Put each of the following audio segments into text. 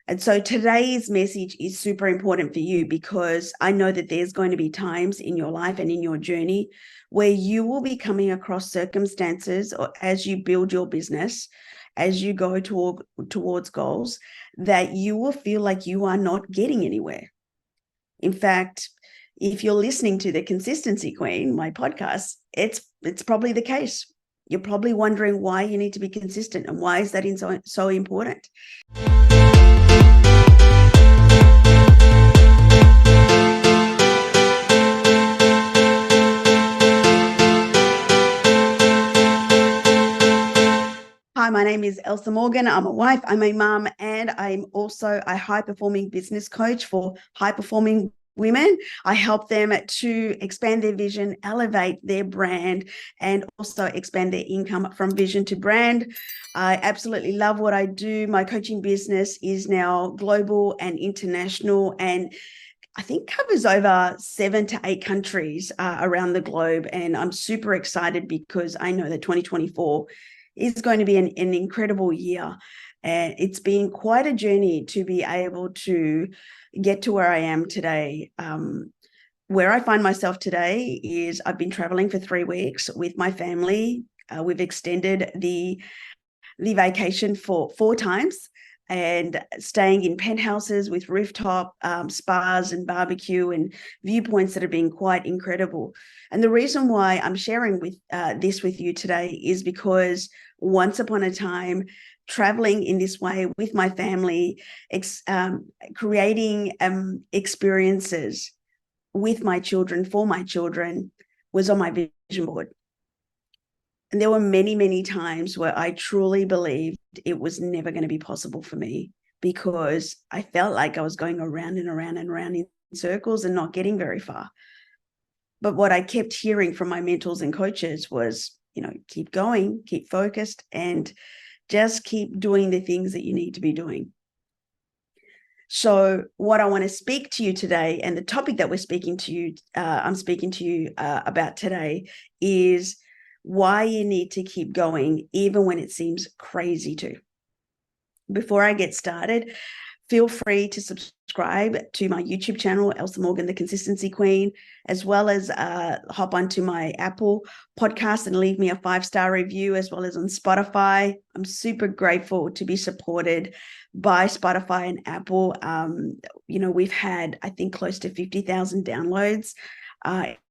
And so today's message is super important for you because I know that there's going to be times in your life and in your journey where you will be coming across circumstances, or as you build your business, as you go towards goals, that you will feel like you are not getting anywhere. In fact, if you're listening to the Consistency Queen, my podcast, it's probably the case. You're probably wondering why you need to be consistent and why is that so important. Hi, my name is Elsa Morgan. I'm a wife, I'm a mum, and I'm also a high-performing business coach for high-performing women. I help them to expand their vision, elevate their brand, and also expand their income from vision to brand. I absolutely love what I do. My coaching business is now global and international, and I think covers over 7 to 8 countries around the globe. And I'm super excited because I know that 2024 is going to be an incredible year. And it's been quite a journey to be able to get to where I am today. Where I find myself today is I've been traveling for 3 weeks with my family. We've extended the vacation for 4 times and staying in penthouses with rooftop spas and barbecue and viewpoints that have been quite incredible. And the reason why I'm sharing this with you today is because once upon a time, traveling in this way with my family, creating experiences with my children, for my children, was on my vision board. And there were many, many times where I truly believed it was never going to be possible for me because I felt like I was going around and around and around in circles and not getting very far. But what I kept hearing from my mentors and coaches was, keep going, keep focused, and just keep doing the things that you need to be doing. So what I want to speak to you today, and the topic that I'm speaking to you about today, is why you need to keep going even when it seems crazy to. Before I get started, feel free to subscribe to my YouTube channel, Elsa Morgan, the Consistency Queen, as well as hop onto my Apple podcast and leave me a 5-star review, as well as on Spotify. I'm super grateful to be supported by Spotify and Apple. We've had, I think, close to 50,000 downloads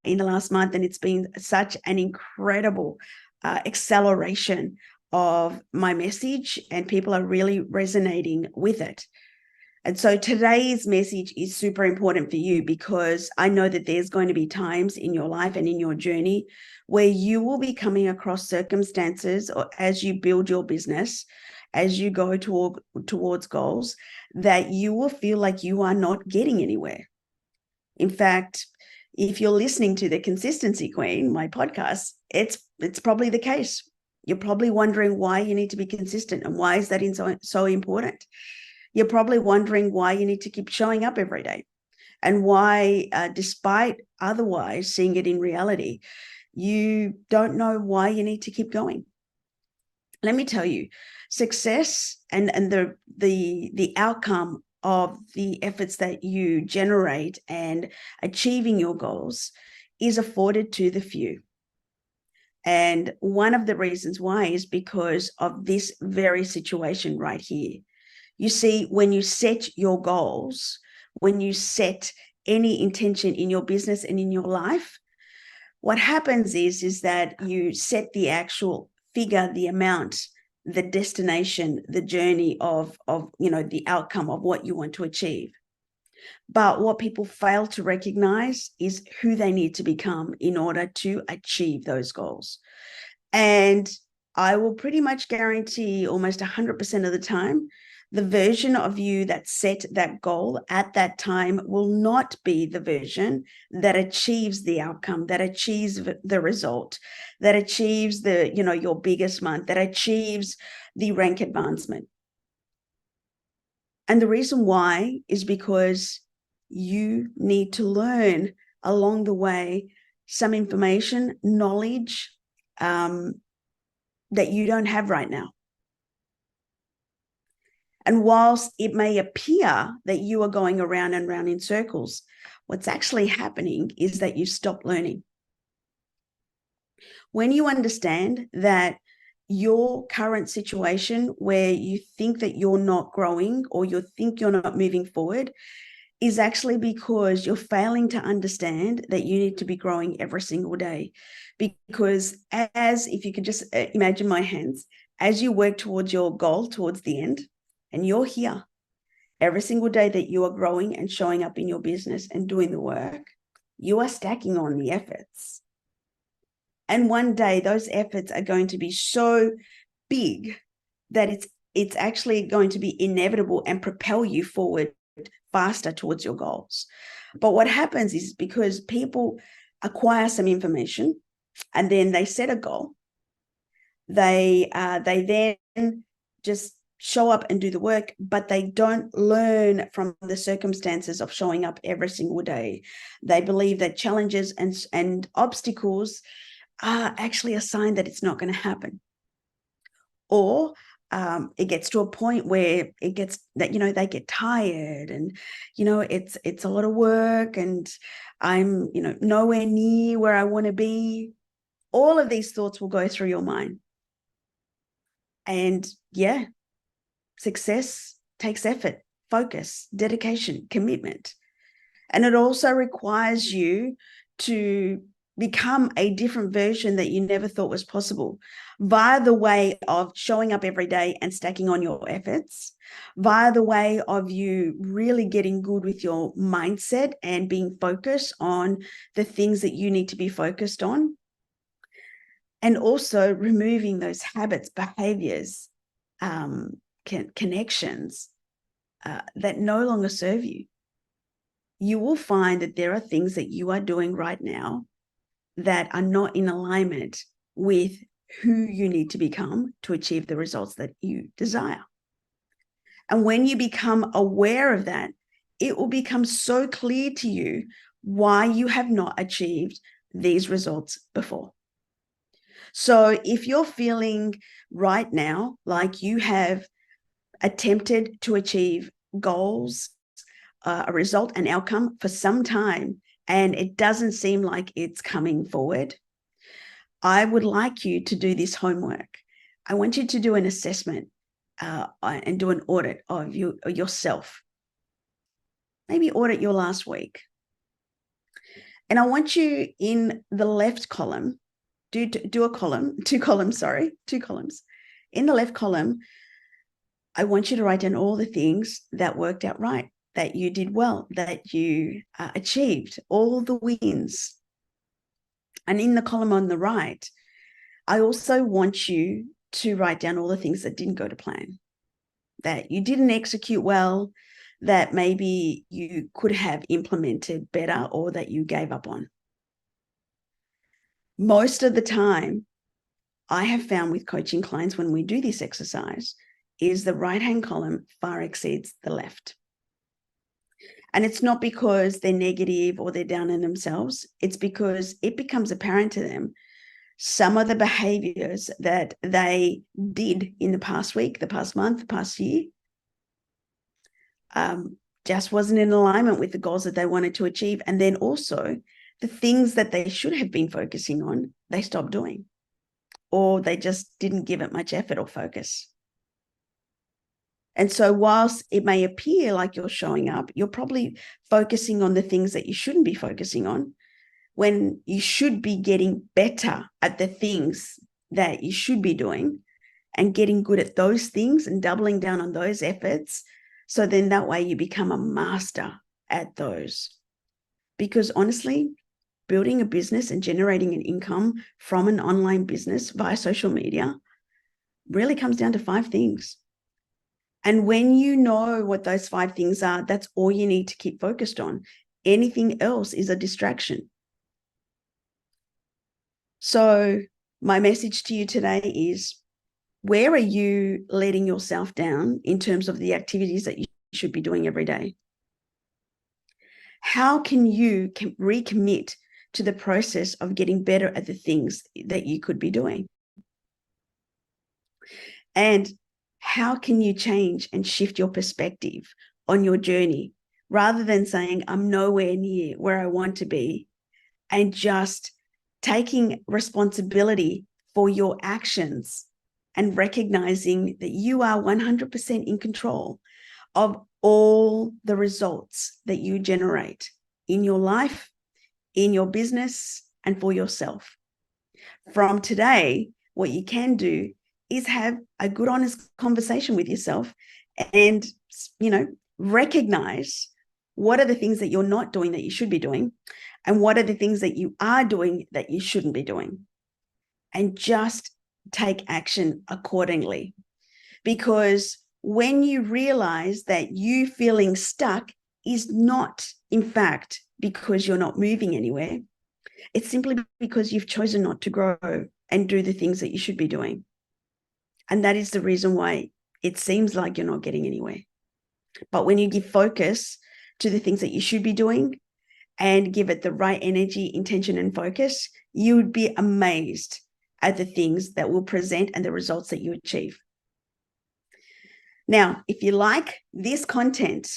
in the last month, and it's been such an incredible acceleration of my message, and people are really resonating with it. And so today's message is super important for you because I know that there's going to be times in your life and in your journey where you will be coming across circumstances, or as you build your business, as you go towards goals, that you will feel like you are not getting anywhere. In fact, if you're listening to the Consistency Queen, my podcast, it's probably the case. You're probably wondering why you need to be consistent and why is that so important. You're probably wondering why you need to keep showing up every day and why, despite otherwise seeing it in reality, you don't know why you need to keep going. Let me tell you, success and the outcome of the efforts that you generate and achieving your goals is afforded to the few. And one of the reasons why is because of this very situation right here. You see, when you set your goals, when you set any intention in your business and in your life, what happens is that you set the actual figure, the amount, the destination, the journey of the outcome of what you want to achieve. But what people fail to recognize is who they need to become in order to achieve those goals. And I will pretty much guarantee almost 100% of the time, the version of you that set that goal at that time will not be the version that achieves the outcome, that achieves the result, that achieves your biggest month, that achieves the rank advancement. And the reason why is because you need to learn along the way some information, knowledge that you don't have right now. And whilst it may appear that you are going around and round in circles, what's actually happening is that you stop learning. When you understand that your current situation where you think that you're not growing or you think you're not moving forward is actually because you're failing to understand that you need to be growing every single day. Because as if you could just imagine my hands, as you work towards your goal, towards the end, and you're here every single day that you are growing and showing up in your business and doing the work, you are stacking on the efforts. And one day those efforts are going to be so big that it's actually going to be inevitable and propel you forward faster towards your goals. But what happens is because people acquire some information and then they set a goal, they then just show up and do the work, but they don't learn from the circumstances of showing up every single day. They believe that challenges and obstacles are actually a sign that it's not going to happen. Or it gets to a point where it gets that, they get tired and, it's a lot of work and I'm, nowhere near where I want to be. All of these thoughts will go through your mind. And yeah, success takes effort, focus, dedication, commitment. And it also requires you to become a different version that you never thought was possible via the way of showing up every day and stacking on your efforts, via the way of you really getting good with your mindset and being focused on the things that you need to be focused on, and also removing those habits, behaviors, connections that no longer serve you. You will find that there are things that you are doing right now that are not in alignment with who you need to become to achieve the results that you desire. And when you become aware of that, it will become so clear to you why you have not achieved these results before. So if you're feeling right now like you have attempted to achieve goals, a result, an outcome for some time, and it doesn't seem like it's coming forward, I would like you to do this homework. I want you to do an assessment and do an audit of yourself. Maybe audit your last week. And I want you in the left column, do a column, two columns. In the left column, I want you to write down all the things that worked out right, that you did well, that you achieved, all the wins. And in the column on the right, I also want you to write down all the things that didn't go to plan, that you didn't execute well, that maybe you could have implemented better or that you gave up on. Most of the time, I have found with coaching clients when we do this exercise is the right-hand column far exceeds the left. And it's not because they're negative or they're down on themselves. It's because it becomes apparent to them some of the behaviors that they did in the past week, the past month, the past year, just wasn't in alignment with the goals that they wanted to achieve. And then also the things that they should have been focusing on, they stopped doing, or they just didn't give it much effort or focus. And so whilst it may appear like you're showing up, you're probably focusing on the things that you shouldn't be focusing on, when you should be getting better at the things that you should be doing and getting good at those things and doubling down on those efforts. So then that way you become a master at those. Because honestly, building a business and generating an income from an online business via social media really comes down to 5 things. And when you know what those 5 things are, that's all you need to keep focused on. Anything else is a distraction. So my message to you today is, where are you letting yourself down in terms of the activities that you should be doing every day? How can you recommit to the process of getting better at the things that you could be doing? And how can you change and shift your perspective on your journey rather than saying, I'm nowhere near where I want to be, and just taking responsibility for your actions and recognizing that you are 100% in control of all the results that you generate in your life, in your business, and for yourself. From today, what you can do is have a good, honest conversation with yourself and, recognize what are the things that you're not doing that you should be doing, and what are the things that you are doing that you shouldn't be doing, and just take action accordingly. Because when you realize that you feeling stuck is not, in fact, because you're not moving anywhere, it's simply because you've chosen not to grow and do the things that you should be doing. And that is the reason why it seems like you're not getting anywhere. But when you give focus to the things that you should be doing and give it the right energy, intention, and focus, you would be amazed at the things that will present and the results that you achieve. Now, if you like this content,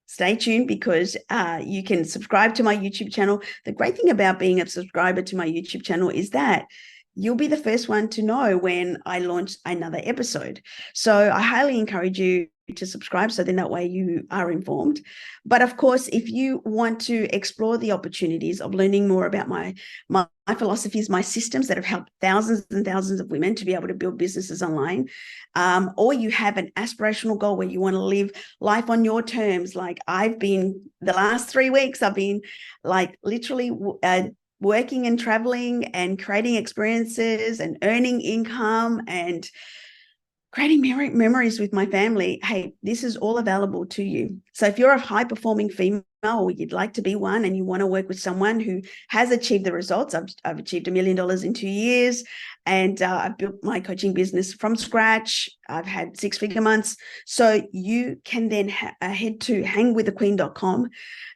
stay tuned, because you can subscribe to my YouTube channel. The great thing about being a subscriber to my YouTube channel is that you'll be the first one to know when I launch another episode. So I highly encourage you to subscribe, so then that way you are informed. But of course, if you want to explore the opportunities of learning more about my philosophies, my systems that have helped thousands and thousands of women to be able to build businesses online, or you have an aspirational goal where you want to live life on your terms, like I've been the last 3 weeks, I've been like literally working and traveling and creating experiences and earning income and creating memories with my family. Hey, this is all available to you. So if you're a high-performing female, or you'd like to be one, and you want to work with someone who has achieved the results, I've achieved $1 million in 2 years, and I've built my coaching business from scratch. I've had 6-figure months. So you can then head to hangwiththequeen.com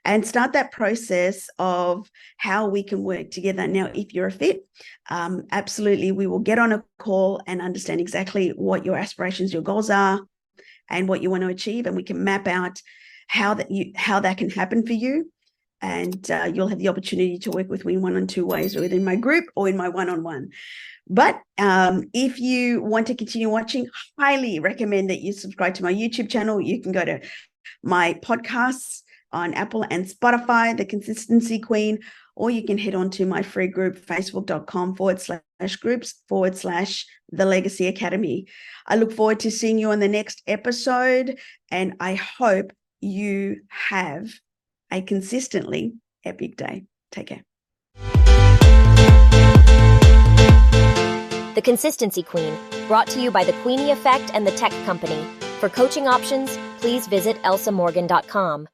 and start that process of how we can work together. Now, if you're a fit, absolutely, we will get on a call and understand exactly what your aspirations, your goals are, and what you want to achieve, and we can map out how that can happen for you. And you'll have the opportunity to work with me in 1 and 2 ways, or in my group or in my one-on-one. But if you want to continue watching, highly recommend that you subscribe to my YouTube channel. You can go to my podcasts on Apple and Spotify, The Consistency Queen, or you can head on to my free group, facebook.com/groups/The Legacy Academy. I look forward to seeing you on the next episode, and I hope you have a consistently epic day. Take care. The Consistency Queen, brought to you by The Queenie Effect and The Tech Company. For coaching options, please visit elsamorgan.com.